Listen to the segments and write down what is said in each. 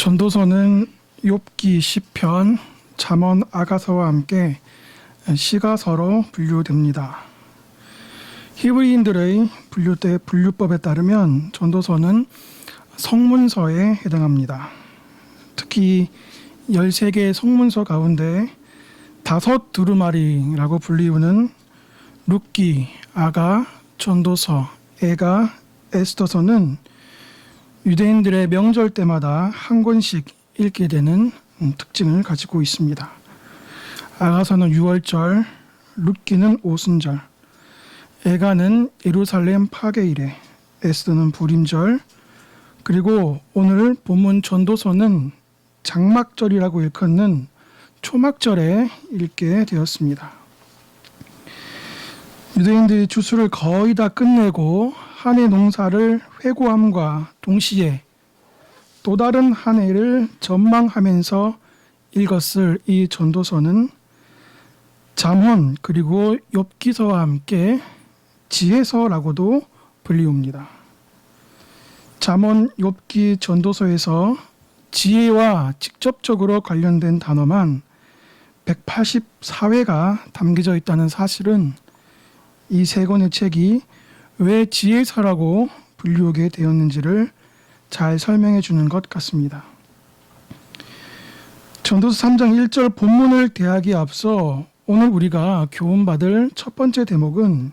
전도서는 욥기, 시편, 잠언, 아가서와 함께 시가서로 분류됩니다. 히브리인들의 분류법에 따르면 전도서는 성문서에 해당합니다. 특히 13개의 성문서 가운데 5 두루마리라고 불리우는 룻기, 아가, 전도서, 에가, 에스더서는 유대인들의 명절 때마다 한 권씩 읽게 되는 특징을 가지고 있습니다. 아가서는 유월절, 룻기는 오순절, 에가는 예루살렘 파괴일에, 에스더는 부림절, 그리고 오늘 본문 전도서는 장막절이라고 일컫는 초막절에 읽게 되었습니다. 유대인들이 주수를 거의 다 끝내고 한 해 농사를 회고함과 동시에 또 다른 한 해를 전망하면서 읽었을 이 전도서는 잠언 그리고 욥기서와 함께 지혜서라고도 불리웁니다. 잠언, 욥기, 전도서에서 지혜와 직접적으로 관련된 단어만 184회가 담겨져 있다는 사실은 이 세 권의 책이 왜 지혜서라고 분류하게 되었는지를 잘 설명해 주는 것 같습니다. 전도서 3장 1절 본문을 대하기에 앞서 오늘 우리가 교훈받을 첫 번째 대목은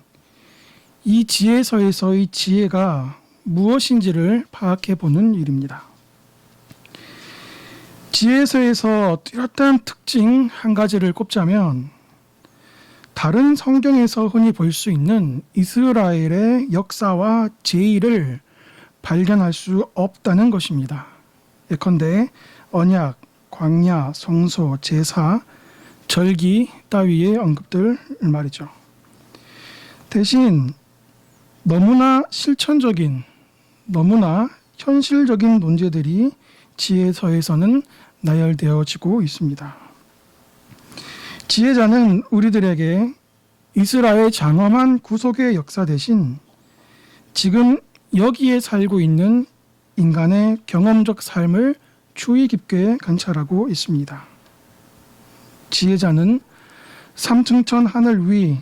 이 지혜서에서의 지혜가 무엇인지를 파악해 보는 일입니다. 지혜서에서 뚜렷한 특징 한 가지를 꼽자면 다른 성경에서 흔히 볼 수 있는 이스라엘의 역사와 제의를 발견할 수 없다는 것입니다. 예컨대 언약, 광야, 성소, 제사, 절기 따위의 언급들 말이죠. 대신 너무나 실천적인, 너무나 현실적인 논제들이 지혜서에서는 나열되어지고 있습니다. 지혜자는 우리들에게 이스라엘 장엄한 구속의 역사 대신 지금 여기에 살고 있는 인간의 경험적 삶을 주의 깊게 관찰하고 있습니다. 지혜자는 삼층천 하늘 위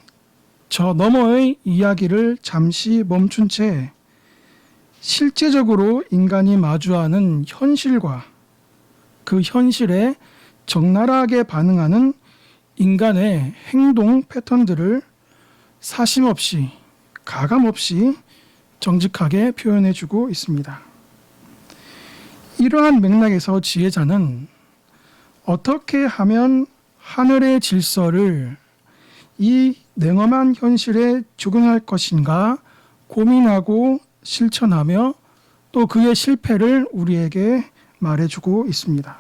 저 너머의 이야기를 잠시 멈춘 채 실제적으로 인간이 마주하는 현실과 그 현실에 적나라하게 반응하는 인간의 행동 패턴들을 사심 없이 가감 없이 정직하게 표현해 주고 있습니다. 이러한 맥락에서 지혜자는 어떻게 하면 하늘의 질서를 이 냉엄한 현실에 적용할 것인가 고민하고 실천하며 또 그의 실패를 우리에게 말해주고 있습니다.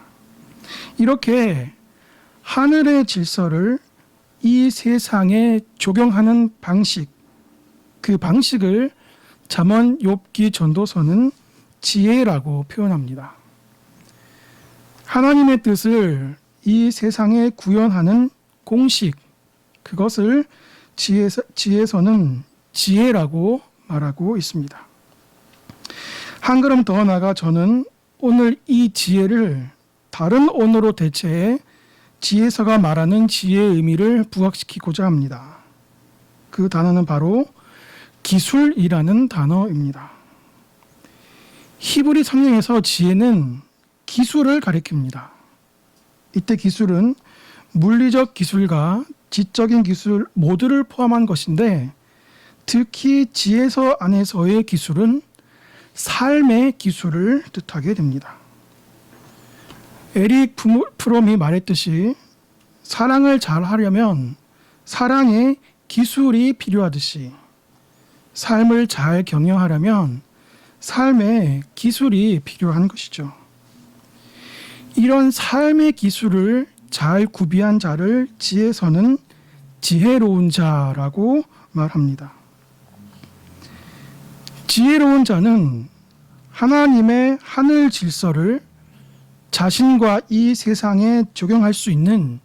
이렇게 하늘의 질서를 이 세상에 적용하는 방식, 그 방식을 잠언, 욥기, 전도서는 지혜라고 표현합니다. 하나님의 뜻을 이 세상에 구현하는 공식, 그것을 지혜서는 지혜라고 말하고 있습니다. 한 걸음 더 나아가 저는 오늘 이 지혜를 다른 언어로 대체해 지혜서가 말하는 지혜의 의미를 부각시키고자 합니다. 그 단어는 바로 기술이라는 단어입니다. 히브리 성경에서 지혜는 기술을 가리킵니다. 이때 기술은 물리적 기술과 지적인 기술 모두를 포함한 것인데 특히 지혜서 안에서의 기술은 삶의 기술을 뜻하게 됩니다. 에릭 프롬이 말했듯이 사랑을 잘 하려면 사랑에 기술이 필요하듯이 삶을 잘 경영하려면 삶에 기술이 필요한 것이죠. 이런 삶의 기술을 잘 구비한 자를 지혜서는 지혜로운 자라고 말합니다. 지혜로운 자는 하나님의 하늘 질서를 자신과 이 세상에 적용할 수 있는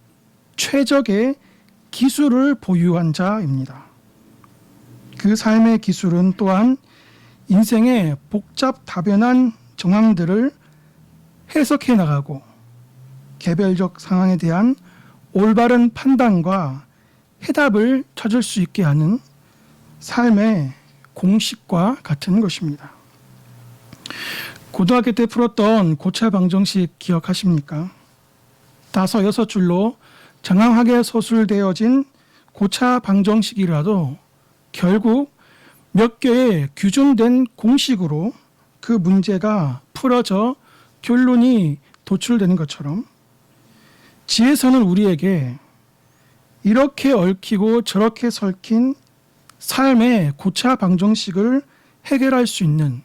최적의 기술을 보유한 자입니다. 그 삶의 기술은 또한 인생의 복잡 다변한 정황들을 해석해 나가고 개별적 상황에 대한 올바른 판단과 해답을 찾을 수 있게 하는 삶의 공식과 같은 것입니다. 고등학교 때 풀었던 고차 방정식 기억하십니까? 5, 6줄로 장황하게 서술되어진 고차 방정식이라도 결국 몇 개의 규정된 공식으로 그 문제가 풀어져 결론이 도출되는 것처럼 지혜서는 우리에게 이렇게 얽히고 저렇게 설킨 삶의 고차 방정식을 해결할 수 있는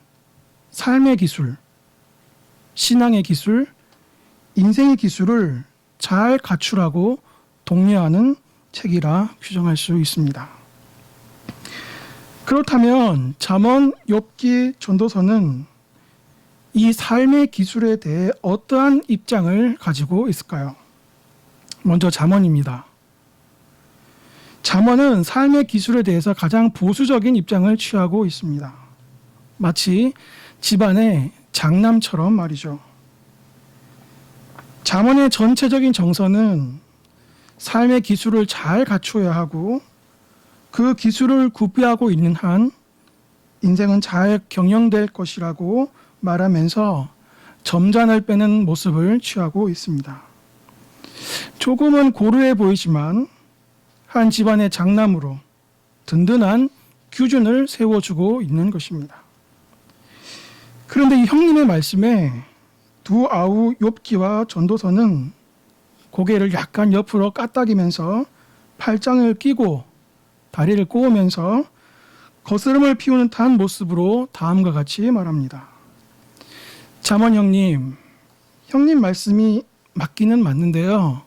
삶의 기술, 신앙의 기술, 인생의 기술을 잘 갖추라고 독려하는 책이라 규정할 수 있습니다. 그렇다면 잠언, 욥기, 전도서는 이 삶의 기술에 대해 어떠한 입장을 가지고 있을까요? 먼저 잠언입니다. 잠언은 삶의 기술에 대해서 가장 보수적인 입장을 취하고 있습니다. 마치 집안의 장남처럼 말이죠. 잠언의 전체적인 정서는 삶의 기술을 잘 갖추어야 하고 그 기술을 구비하고 있는 한 인생은 잘 경영될 것이라고 말하면서 점잖을 빼는 모습을 취하고 있습니다. 조금은 고루해 보이지만 한 집안의 장남으로 든든한 규준을 세워주고 있는 것입니다. 그런데 이 형님의 말씀에 두 아우 욥기와 전도서는 고개를 약간 옆으로 까딱이면서 팔짱을 끼고 다리를 꼬으면서 거스름을 피우는 듯한 모습으로 다음과 같이 말합니다. 잠언 형님 말씀이 맞기는 맞는데요.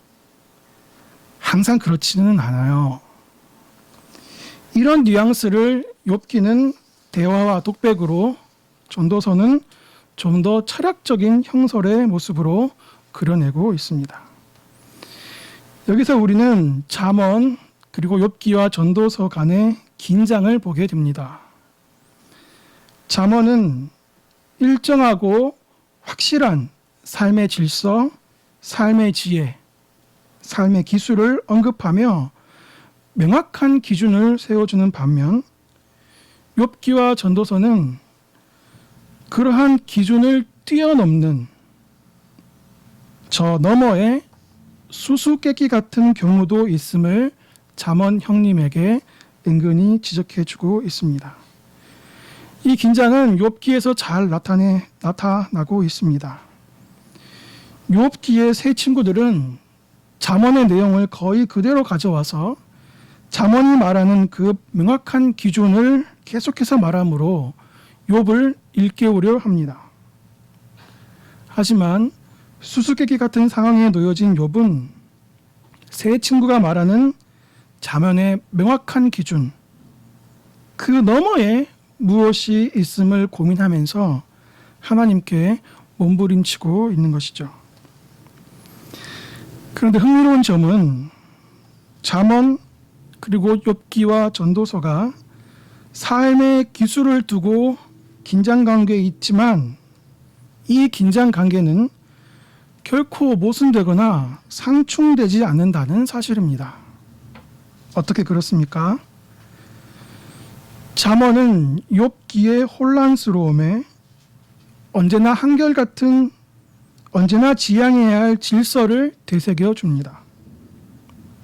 항상 그렇지는 않아요. 이런 뉘앙스를 욥기는 대화와 독백으로, 전도서는 좀 더 철학적인 형설의 모습으로 그려내고 있습니다. 여기서 우리는 잠언 그리고 욥기와 전도서 간의 긴장을 보게 됩니다. 잠언은 일정하고 확실한 삶의 질서, 삶의 지혜, 삶의 기술을 언급하며 명확한 기준을 세워주는 반면 욥기와 전도서는 그러한 기준을 뛰어넘는 저 너머의 수수께끼 같은 경우도 있음을 잠언 형님에게 은근히 지적해주고 있습니다. 이 긴장은 욥기에서 잘 나타나고 있습니다. 욥기의 세 친구들은 잠언의 내용을 거의 그대로 가져와서 잠언이 말하는 그 명확한 기준을 계속해서 말하므로 욥을 일깨우려 합니다. 하지만 수수께끼 같은 상황에 놓여진 욥은 세 친구가 말하는 잠언의 명확한 기준, 그 너머에 무엇이 있음을 고민하면서 하나님께 몸부림치고 있는 것이죠. 그런데 흥미로운 점은 잠언 그리고 욥기와 전도서가 삶의 기술을 두고 긴장관계에 있지만 이 긴장관계는 결코 모순되거나 상충되지 않는다는 사실입니다. 어떻게 그렇습니까? 잠언은 욥기의 혼란스러움에 언제나 한결같은, 언제나 지향해야 할 질서를 되새겨 줍니다.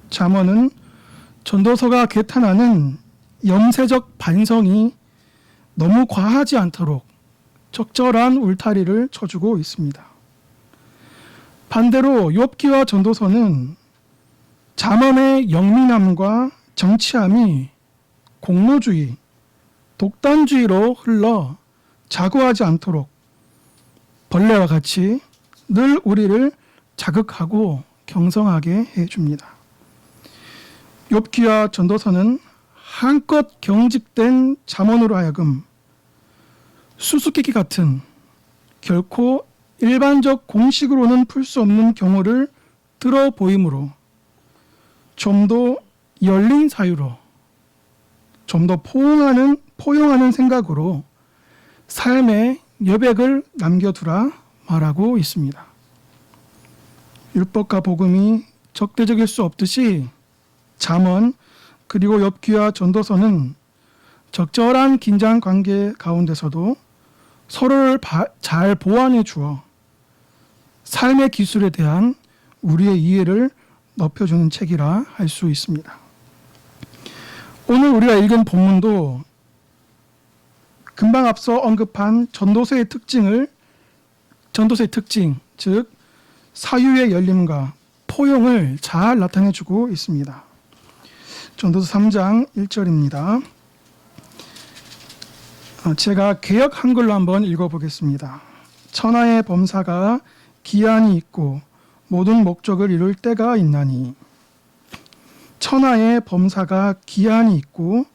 잠언은 전도서가 개탄하는 염세적 반성이 너무 과하지 않도록 적절한 울타리를 쳐주고 있습니다. 반대로 욥기와 전도서는 잠언의 영민함과 정치함이 공로주의, 독단주의로 흘러 자고하지 않도록 벌레와 같이 늘 우리를 자극하고 경성하게 해줍니다. 욥기와 전도서는 한껏 경직된 잠언으로 하여금 수수께끼 같은 결코 일반적 공식으로는 풀 수 없는 경우를 들어 보이므로 좀 더 열린 사유로, 좀 더 포용하는 생각으로 삶의 여백을 남겨두라 말하고 있습니다. 율법과 복음이 적대적일 수 없듯이 잠언 그리고 욥기와 전도서는 적절한 긴장 관계 가운데서도 서로를 잘 보완해 주어 삶의 기술에 대한 우리의 이해를 높여주는 책이라 할 수 있습니다. 오늘 우리가 읽은 본문도 금방 앞서 언급한 전도서의 특징, 즉 사유의 열림과 포용을 잘 나타내주고 있습니다. 전도서 3장 1절입니다. 제가 개역 한글로 한번 읽어보겠습니다. 천하의 범사가 기한이 있고 모든 목적을 이룰 때가 있나니. 천하의 범사가 기한이 있고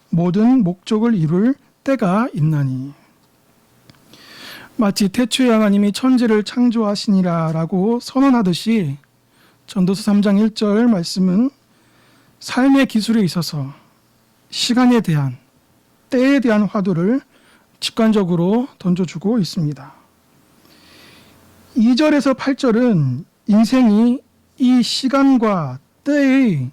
모든 목적을 이룰 때가 있나니. 마치 태초에 하나님이 천지를 창조하시니라라고 선언하듯이 전도서 3장 1절 말씀은 삶의 기술에 있어서 시간에 대한, 때에 대한 화두를 직관적으로 던져주고 있습니다. 2절에서 8절은 인생이 이 시간과 때의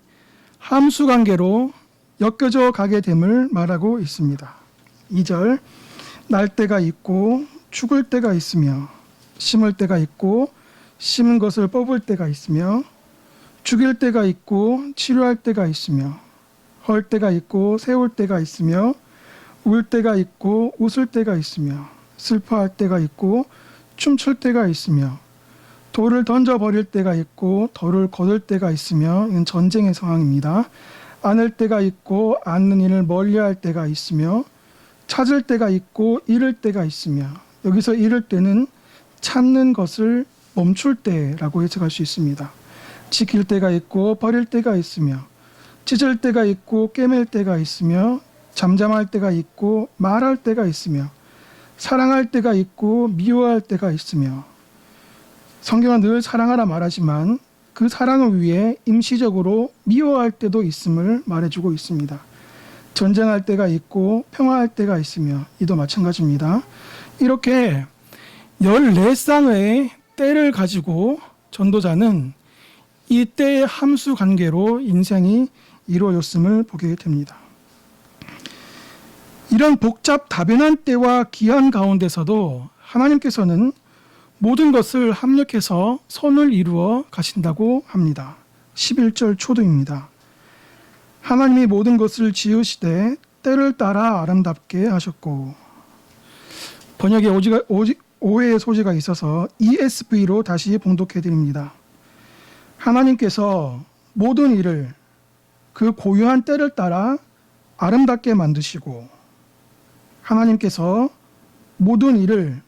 함수관계로 엮여져 가게 됨을 말하고 있습니다. 2절, 날 때가 있고 죽을 때가 있으며 심을 때가 있고 심은 것을 뽑을 때가 있으며 죽일 때가 있고 치료할 때가 있으며 헐 때가 있고 세울 때가 있으며 울 때가 있고 웃을 때가 있으며 슬퍼할 때가 있고 춤출 때가 있으며 돌을 던져버릴 때가 있고 돌을 거둘 때가 있으며 이건 전쟁의 상황입니다. 안을 때가 있고 않는 일을 멀리할 때가 있으며 찾을 때가 있고 잃을 때가 있으며 여기서 잃을 때는 찾는 것을 멈출 때라고 해석할 수 있습니다. 지킬 때가 있고 버릴 때가 있으며 찢을 때가 있고 꿰맬 때가 있으며 잠잠할 때가 있고 말할 때가 있으며 사랑할 때가 있고 미워할 때가 있으며 성경은 늘 사랑하라 말하지만 그 사랑을 위해 임시적으로 미워할 때도 있음을 말해주고 있습니다. 전쟁할 때가 있고 평화할 때가 있으며 이도 마찬가지입니다. 이렇게 14쌍의 때를 가지고 전도자는 이 때의 함수 관계로 인생이 이루어졌음을 보게 됩니다. 이런 복잡 다변한 때와 기한 가운데서도 하나님께서는 모든 것을 합력해서 선을 이루어 가신다고 합니다. 11절 초도입니다. 하나님이 모든 것을 지으시되 때를 따라 아름답게 하셨고. 번역에 오해의 소지가 있어서 ESV로 다시 봉독해 드립니다. 하나님께서 모든 일을 그 고유한 때를 따라 아름답게 만드시고 하나님께서 모든 일을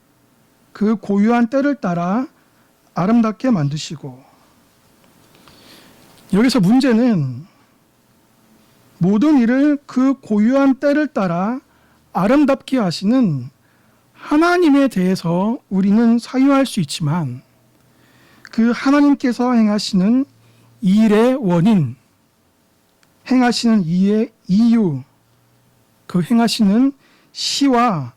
그 고유한 때를 따라 아름답게 만드시고. 여기서 문제는 모든 일을 그 고유한 때를 따라 아름답게 하시는 하나님에 대해서 우리는 사유할 수 있지만 그 하나님께서 행하시는 일의 원인, 행하시는 일의 이유, 그 행하시는 시와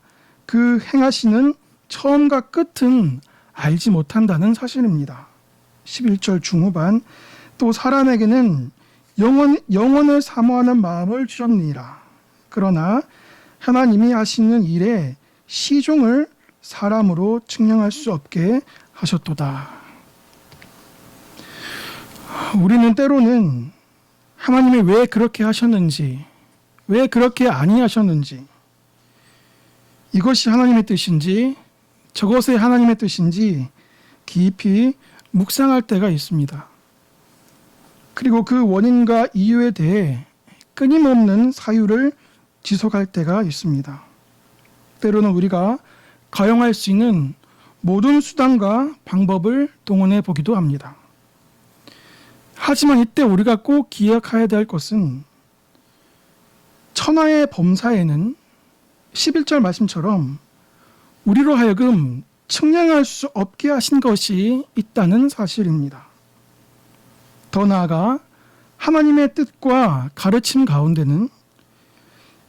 그 행하시는 처음과 끝은 알지 못한다는 사실입니다. 11절 중후반, 또 사람에게는 영원을 사모하는 마음을 주셨느니라. 그러나 하나님이 하시는 일의 시종을 사람으로 측량할 수 없게 하셨도다. 우리는 때로는 하나님이 왜 그렇게 하셨는지, 왜 그렇게 아니하셨는지, 이것이 하나님의 뜻인지 저것이 하나님의 뜻인지 깊이 묵상할 때가 있습니다. 그리고 그 원인과 이유에 대해 끊임없는 사유를 지속할 때가 있습니다. 때로는 우리가 가용할 수 있는 모든 수단과 방법을 동원해 보기도 합니다. 하지만 이때 우리가 꼭 기억해야 될 것은 천하의 범사에는 11절 말씀처럼 우리로 하여금 측량할 수 없게 하신 것이 있다는 사실입니다. 더 나아가 하나님의 뜻과 가르침 가운데는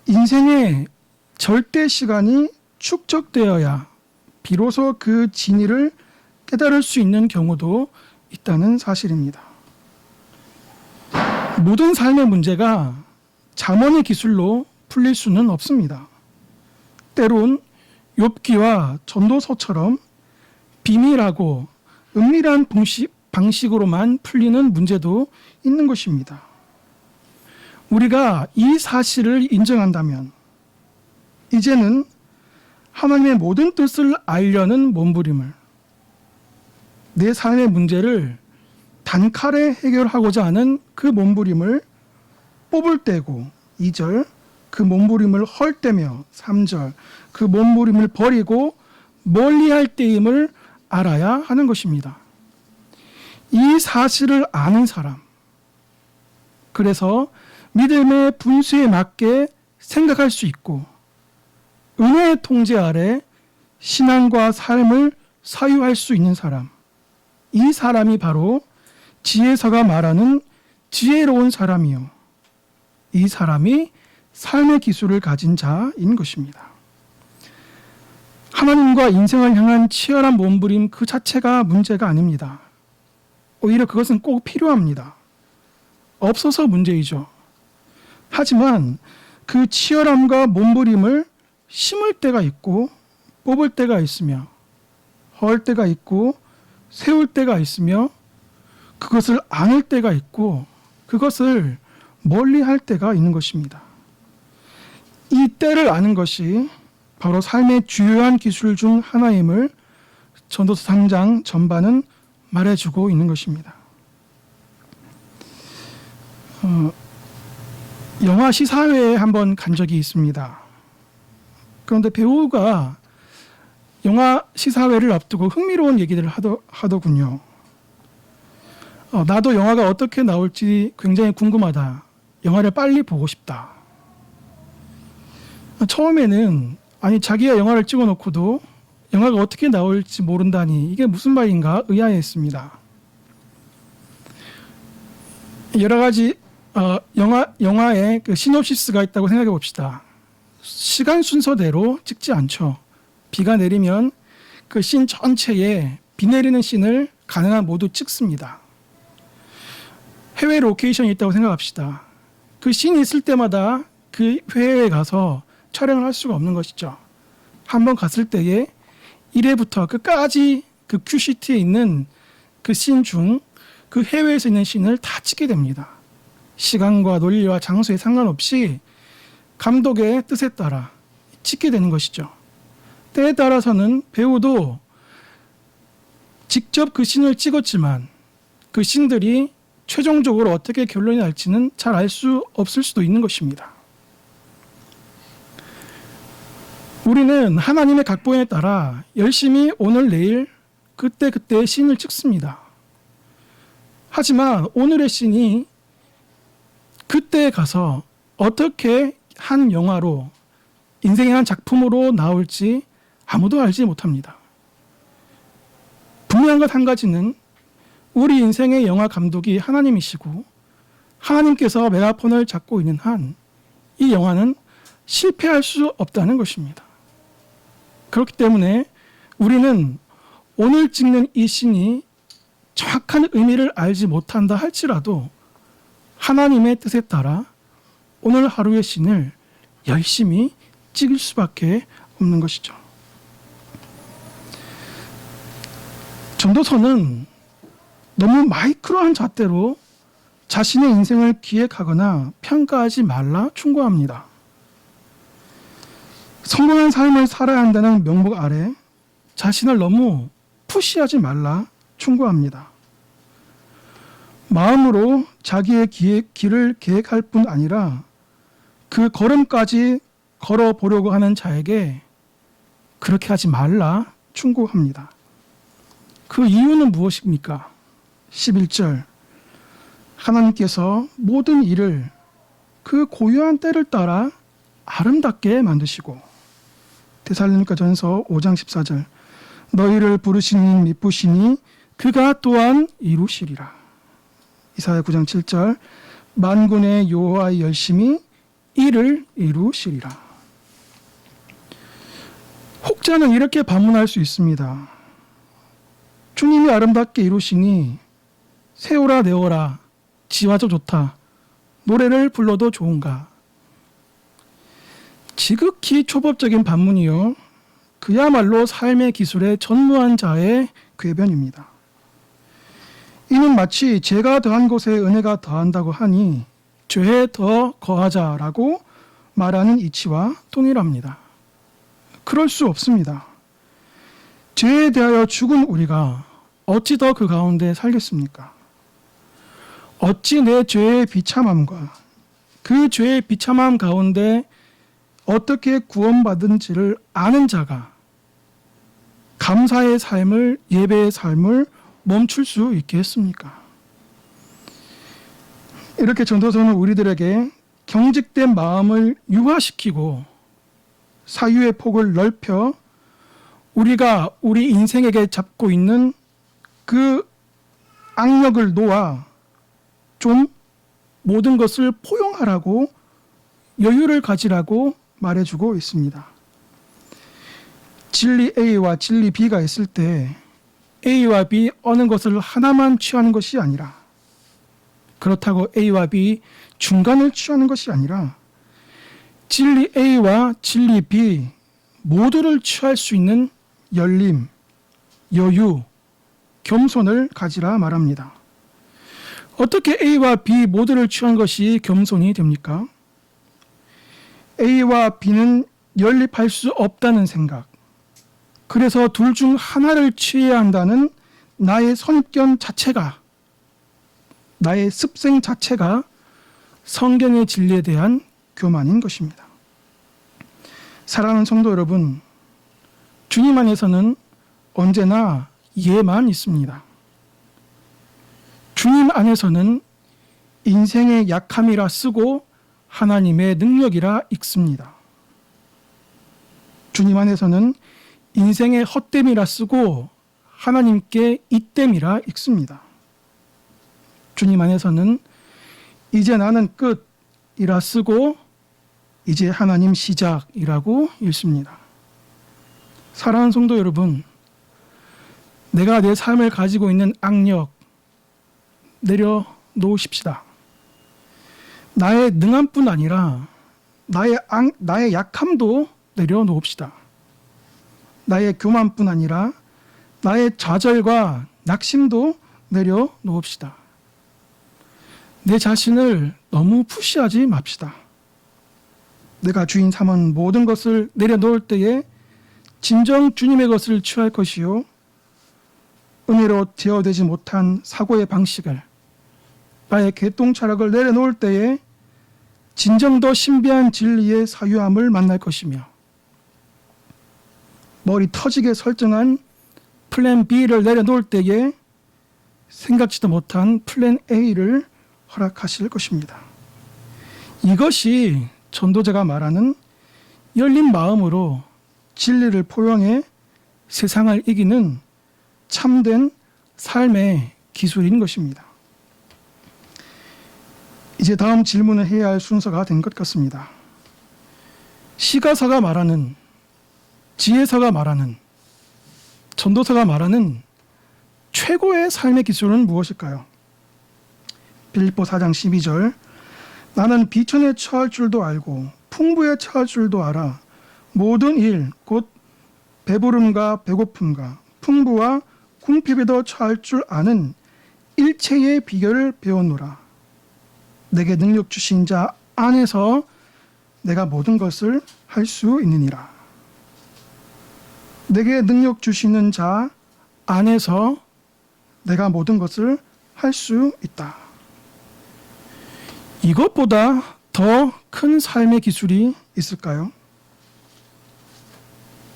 인생의 절대 시간이 축적되어야 비로소 그 진리를 깨달을 수 있는 경우도 있다는 사실입니다. 모든 삶의 문제가 잠언의 기술로 풀릴 수는 없습니다. 때론 욥기와 전도서처럼 비밀하고 은밀한 방식으로만 풀리는 문제도 있는 것입니다. 우리가 이 사실을 인정한다면 이제는 하나님의 모든 뜻을 알려는 몸부림을, 내 삶의 문제를 단칼에 해결하고자 하는 그 몸부림을 뽑을 때고 2절, 그 몸부림을 헐때며 3절, 그 몸부림을 버리고 멀리할 때임을 알아야 하는 것입니다. 이 사실을 아는 사람, 그래서 믿음의 분수에 맞게 생각할 수 있고 은혜의 통제 아래 신앙과 삶을 사유할 수 있는 사람, 이 사람이 바로 지혜서가 말하는 지혜로운 사람이요, 이 사람이 삶의 기술을 가진 자인 것입니다. 하나님과 인생을 향한 치열한 몸부림 그 자체가 문제가 아닙니다. 오히려 그것은 꼭 필요합니다. 없어서 문제이죠. 하지만 그 치열함과 몸부림을 심을 때가 있고 뽑을 때가 있으며 헐 때가 있고 세울 때가 있으며 그것을 안을 때가 있고 그것을 멀리할 때가 있는 것입니다. 이 때를 아는 것이 바로 삶의 주요한 기술 중 하나임을 전도서 3장 전반은 말해주고 있는 것입니다. 영화 시사회에 한번 간 적이 있습니다. 그런데 배우가 영화 시사회를 앞두고 흥미로운 얘기를 하더군요. 나도 영화가 어떻게 나올지 굉장히 궁금하다. 영화를 빨리 보고 싶다. 처음에는 아니 자기가 영화를 찍어놓고도 영화가 어떻게 나올지 모른다니 이게 무슨 말인가 의아해했습니다. 여러 가지 영화에 그 시놉시스가 있다고 생각해 봅시다. 시간 순서대로 찍지 않죠. 비가 내리면 그 씬 전체에 비 내리는 씬을 가능한 모두 찍습니다. 해외 로케이션이 있다고 생각합시다. 그 씬이 있을 때마다 그 해외에 가서 촬영을 할 수가 없는 것이죠. 한번 갔을 때에 1회부터 끝까지 그 큐시트에 있는 그 씬 중 그 해외에서 있는 씬을 다 찍게 됩니다. 시간과 논리와 장소에 상관없이 감독의 뜻에 따라 찍게 되는 것이죠. 때에 따라서는 배우도 직접 그 씬을 찍었지만 그 씬들이 최종적으로 어떻게 결론이 날지는 잘 알 수 없을 수도 있는 것입니다. 우리는 하나님의 각본에 따라 열심히 오늘 내일 그때그때의 씬을 찍습니다. 하지만 오늘의 씬이 그때에 가서 어떻게 한 영화로 인생의 한 작품으로 나올지 아무도 알지 못합니다. 분명한 것 한 가지는 우리 인생의 영화 감독이 하나님이시고 하나님께서 메가폰을 잡고 있는 한 이 영화는 실패할 수 없다는 것입니다. 그렇기 때문에 우리는 오늘 찍는 이 씬이 정확한 의미를 알지 못한다 할지라도 하나님의 뜻에 따라 오늘 하루의 씬을 열심히 찍을 수밖에 없는 것이죠. 전도서는 너무 마이크로한 잣대로 자신의 인생을 기획하거나 평가하지 말라 충고합니다. 성공한 삶을 살아야 한다는 명목 아래 자신을 너무 푸시하지 말라 충고합니다. 마음으로 자기의 길을 계획할 뿐 아니라 그 걸음까지 걸어보려고 하는 자에게 그렇게 하지 말라 충고합니다. 그 이유는 무엇입니까? 11절, 하나님께서 모든 일을 그 고유한 때를 따라 아름답게 만드시고, 데살로니가전서 5장 14절, 너희를 부르시는 미쁘시니 그가 또한 이루시리라. 이사야 9장 7절, 만군의 여호와의 열심히 이를 이루시리라. 혹자는 이렇게 반문할 수 있습니다. 주님이 아름답게 이루시니 세오라 내오라 지와도 좋다. 노래를 불러도 좋은가. 지극히 초법적인 반문이요. 그야말로 삶의 기술에 전무한 자의 궤변입니다. 이는 마치 죄가 더한 곳에 은혜가 더한다고 하니 죄에 더 거하자라고 말하는 이치와 동일합니다. 그럴 수 없습니다. 죄에 대하여 죽은 우리가 어찌 더 그 가운데 살겠습니까? 어찌 내 죄의 비참함과 그 죄의 비참함 가운데 어떻게 구원받은지를 아는 자가 감사의 삶을, 예배의 삶을 멈출 수 있겠습니까? 이렇게 전도서는 우리들에게 경직된 마음을 유화시키고 사유의 폭을 넓혀 우리가 우리 인생에게 잡고 있는 그 악력을 놓아 좀 모든 것을 포용하라고, 여유를 가지라고 말해주고 있습니다. 진리 A와 진리 B가 있을 때 A와 B 어느 것을 하나만 취하는 것이 아니라, 그렇다고 A와 B 중간을 취하는 것이 아니라 진리 A와 진리 B 모두를 취할 수 있는 열림, 여유, 겸손을 가지라 말합니다. 어떻게 A와 B 모두를 취한 것이 겸손이 됩니까? A와 B는 연립할 수 없다는 생각, 그래서 둘 중 하나를 취해야 한다는 나의 선입견 자체가, 나의 습생 자체가 성경의 진리에 대한 교만인 것입니다. 사랑하는 성도 여러분, 주님 안에서는 언제나 예만 있습니다. 주님 안에서는 인생의 약함이라 쓰고 하나님의 능력이라 읽습니다. 주님 안에서는 인생의 헛됨이라 쓰고 하나님께 이땜이라 읽습니다. 주님 안에서는 이제 나는 끝이라 쓰고 이제 하나님 시작이라고 읽습니다. 사랑하는 성도 여러분, 내가 내 삶을 가지고 있는 악력 내려놓으십시다. 나의 능함뿐 아니라 나의 약함도 내려놓읍시다. 나의 교만뿐 아니라 나의 좌절과 낙심도 내려놓읍시다. 내 자신을 너무 푸시하지 맙시다. 내가 주인 삼은 모든 것을 내려놓을 때에 진정 주님의 것을 취할 것이요, 은혜로 제어되지 못한 사고의 방식을, 나의 개똥차락을 내려놓을 때에 진정 더 신비한 진리의 사유함을 만날 것이며, 머리 터지게 설정한 플랜 B를 내려놓을 때에 생각지도 못한 플랜 A를 허락하실 것입니다. 이것이 전도자가 말하는 열린 마음으로 진리를 포용해 세상을 이기는 참된 삶의 기술인 것입니다. 이제 다음 질문을 해야 할 순서가 된 것 같습니다. 시가서가 말하는, 지혜서가 말하는, 전도서가 말하는 최고의 삶의 기술은 무엇일까요? 빌립보 4장 12절, 나는 비천에 처할 줄도 알고 풍부에 처할 줄도 알아 모든 일 곧 배부름과 배고픔과 풍부와 궁핍에도 처할 줄 아는 일체의 비결을 배웠노라. 내게 능력 주신 자 안에서 내가 모든 것을 할 수 있느니라. 내게 능력 주시는 자 안에서 내가 모든 것을 할 수 있다. 이것보다 더 큰 삶의 기술이 있을까요?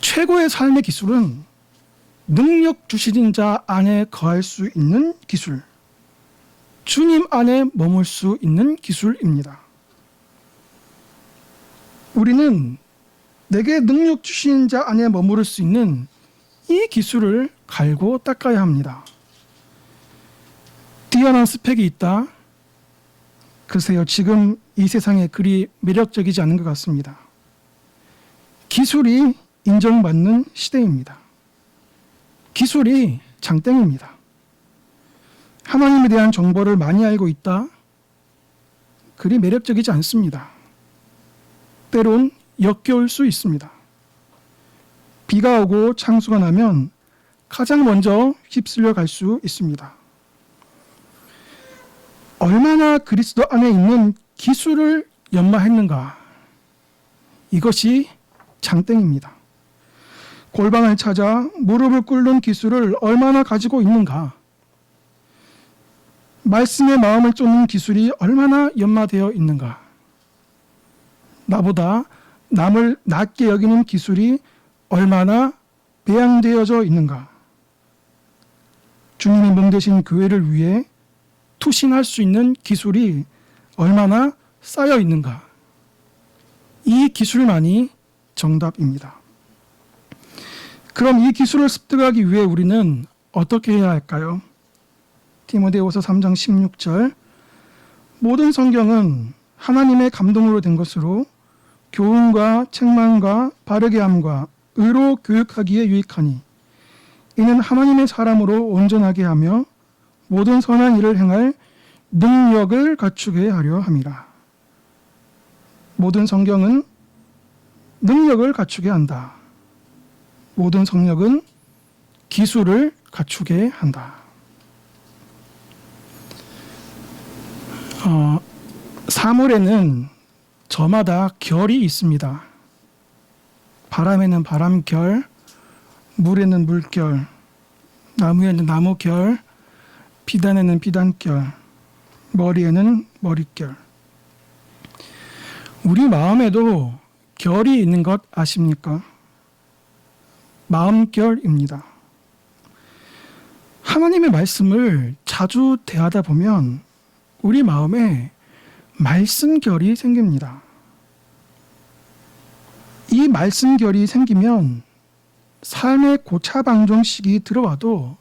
최고의 삶의 기술은 능력 주시는 자 안에 거할 수 있는 기술, 주님 안에 머물 수 있는 기술입니다. 우리는 내게 능력 주시는 자 안에 머무를 수 있는 이 기술을 갈고 닦아야 합니다. 뛰어난 스펙이 있다? 글쎄요, 지금 이 세상에 그리 매력적이지 않은 것 같습니다. 기술이 인정받는 시대입니다. 기술이 장땡입니다. 하나님에 대한 정보를 많이 알고 있다? 그리 매력적이지 않습니다. 때론 역겨울 수 있습니다. 비가 오고 창수가 나면 가장 먼저 휩쓸려 갈 수 있습니다. 얼마나 그리스도 안에 있는 기술을 연마했는가? 이것이 장땡입니다. 골방을 찾아 무릎을 꿇는 기술을 얼마나 가지고 있는가? 말씀의 마음을 쫓는 기술이 얼마나 연마되어 있는가? 나보다 남을 낮게 여기는 기술이 얼마나 배양되어져 있는가? 주님의 몸 되신 교회를 위해 투신할 수 있는 기술이 얼마나 쌓여 있는가? 이 기술만이 정답입니다. 그럼 이 기술을 습득하기 위해 우리는 어떻게 해야 할까요? 디모데후서 3장 16절 모든 성경은 하나님의 감동으로 된 것으로 교훈과 책망과 바르게 함과 의로 교육하기에 유익하니 이는 하나님의 사람으로 온전하게 하며 모든 선한 일을 행할 능력을 갖추게 하려 함이라. 모든 성경은 능력을 갖추게 한다. 모든 성령은 기술을 갖추게 한다. 사물에는 저마다 결이 있습니다. 바람에는 바람결, 물에는 물결, 나무에는 나무결, 비단에는 비단결, 머리에는 머릿결. 우리 마음에도 결이 있는 것 아십니까? 마음결입니다. 하나님의 말씀을 자주 대하다 보면 우리 마음에 말씀결이 생깁니다. 이 말씀결이 생기면 삶의 고차방정식이 들어와도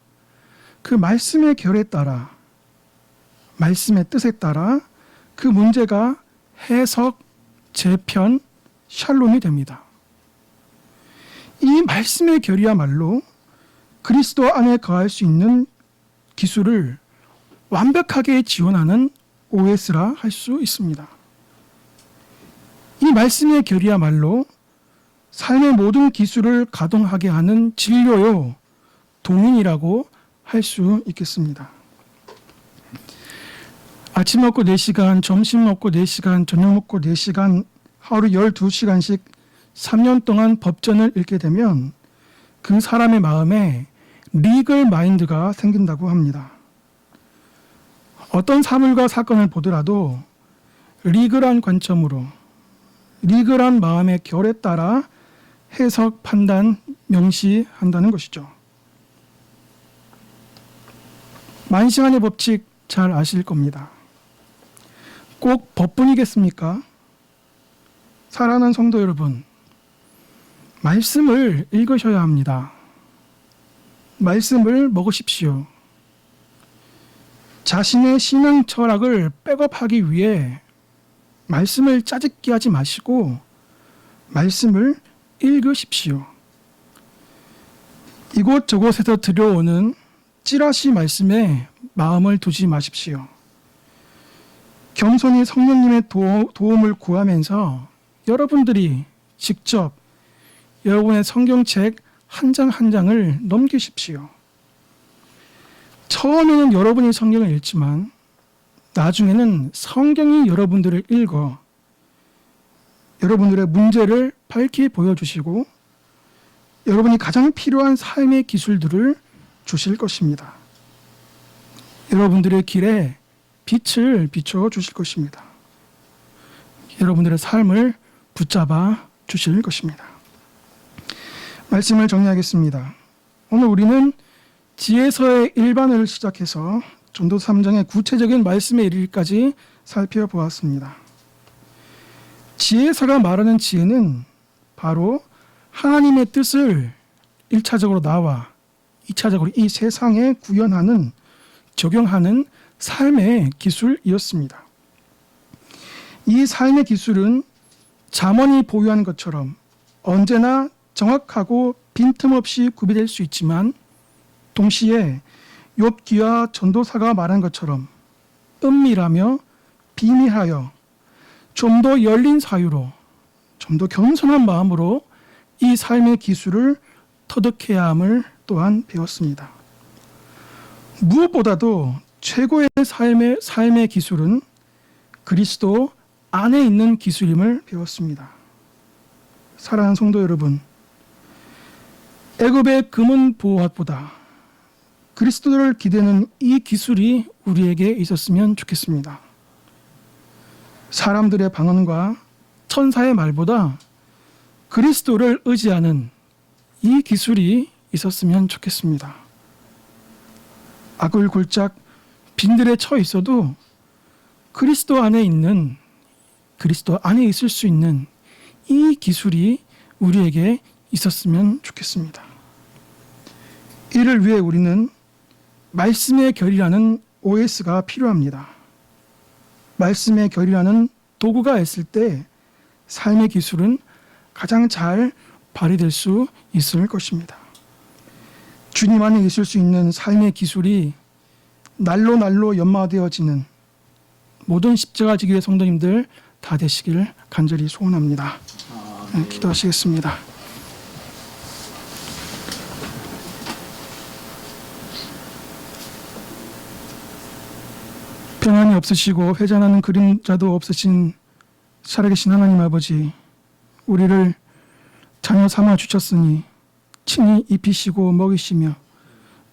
그 말씀의 결에 따라, 말씀의 뜻에 따라 그 문제가 해석, 재편, 샬롬이 됩니다. 이 말씀의 결이야말로 그리스도 안에 거할 수 있는 기술을 완벽하게 지원하는 OS라 할 수 있습니다. 이 말씀의 결이야말로 삶의 모든 기술을 가동하게 하는 진료요, 동인이라고 할 수 있겠습니다. 아침 먹고 4시간, 점심 먹고 4시간, 저녁 먹고 4시간, 하루 12시간씩 3년 동안 법전을 읽게 되면 그 사람의 마음에 리걸 마인드가 생긴다고 합니다. 어떤 사물과 사건을 보더라도 리글한 관점으로, 리글한 마음의 결에 따라 해석, 판단, 명시한다는 것이죠. 만시간의 법칙 잘 아실 겁니다. 꼭 법뿐이겠습니까? 사랑하는 성도 여러분, 말씀을 읽으셔야 합니다. 말씀을 먹으십시오. 자신의 신앙 철학을 백업하기 위해 말씀을 짜깁기 하지 마시고 말씀을 읽으십시오. 이곳저곳에서 들려오는 찌라시 말씀에 마음을 두지 마십시오. 겸손히 성령님의 도움을 구하면서 여러분들이 직접 여러분의 성경책 한 장 한 장을 넘기십시오. 처음에는 여러분이 성경을 읽지만 나중에는 성경이 여러분들을 읽어 여러분들의 문제를 밝히 보여주시고 여러분이 가장 필요한 삶의 기술들을 주실 것입니다. 여러분들의 길에 빛을 비춰주실 것입니다. 여러분들의 삶을 붙잡아 주실 것입니다. 말씀을 정리하겠습니다. 오늘 우리는 지혜서의 일반을 시작해서 전도 3장의 구체적인 말씀에 이르기까지 살펴보았습니다. 지혜서가 말하는 지혜는 바로 하나님의 뜻을 1차적으로 나와 2차적으로 이 세상에 구현하는, 적용하는 삶의 기술이었습니다. 이 삶의 기술은 잠언이 보유한 것처럼 언제나 정확하고 빈틈없이 구비될 수 있지만 동시에 욥기와 전도사가 말한 것처럼 은밀하며 비밀하여 좀 더 열린 사유로 좀 더 겸손한 마음으로 이 삶의 기술을 터득해야 함을 또한 배웠습니다. 무엇보다도 최고의 삶의 기술은 그리스도 안에 있는 기술임을 배웠습니다. 사랑하는 성도 여러분, 애굽의 금은 보호합보다 그리스도를 기대는 이 기술이 우리에게 있었으면 좋겠습니다. 사람들의 방언과 천사의 말보다 그리스도를 의지하는 이 기술이 있었으면 좋겠습니다. 악을 골짝 빈들에 처 있어도 그리스도 안에 있을 수 있는 이 기술이 우리에게 있었으면 좋겠습니다. 이를 위해 우리는 말씀의 결이라는 OS가 필요합니다. 말씀의 결이라는 도구가 있을 때 삶의 기술은 가장 잘 발휘될 수 있을 것입니다. 주님 안에 있을 수 있는 삶의 기술이 날로 연마되어지는 모든 십자가 지기의 성도님들 다 되시기를 간절히 소원합니다. 네, 기도하시겠습니다. 평안이 없으시고 회전하는 그림자도 없으신 살아계신 하나님 아버지, 우리를 자녀 삼아 주셨으니 친히 입히시고 먹이시며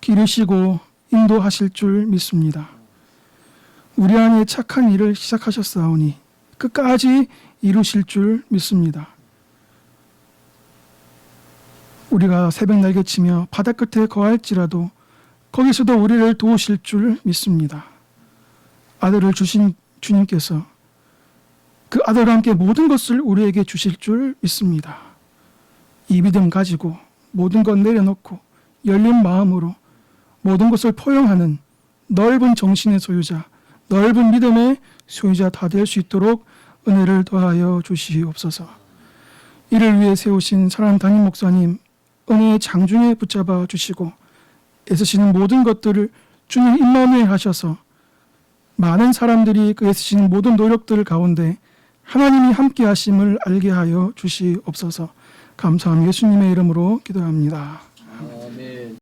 기르시고 인도하실 줄 믿습니다. 우리 안에 착한 일을 시작하셨사오니 끝까지 이루실 줄 믿습니다. 우리가 새벽 날개치며 바다 끝에 거할지라도 거기서도 우리를 도우실 줄 믿습니다. 아들을 주신 주님께서 그 아들과 함께 모든 것을 우리에게 주실 줄 믿습니다. 이 믿음 가지고 모든 것 내려놓고 열린 마음으로 모든 것을 포용하는 넓은 정신의 소유자, 넓은 믿음의 소유자 다 될 수 있도록 은혜를 더하여 주시옵소서. 이를 위해 세우신 사랑하는 담임 목사님 은혜의 장중에 붙잡아 주시고 애쓰시는 모든 것들을 주님 임마누엘 하셔서 많은 사람들이 그 애쓰시는 모든 노력들 가운데 하나님이 함께 하심을 알게 하여 주시옵소서. 감사함 예수님의 이름으로 기도합니다.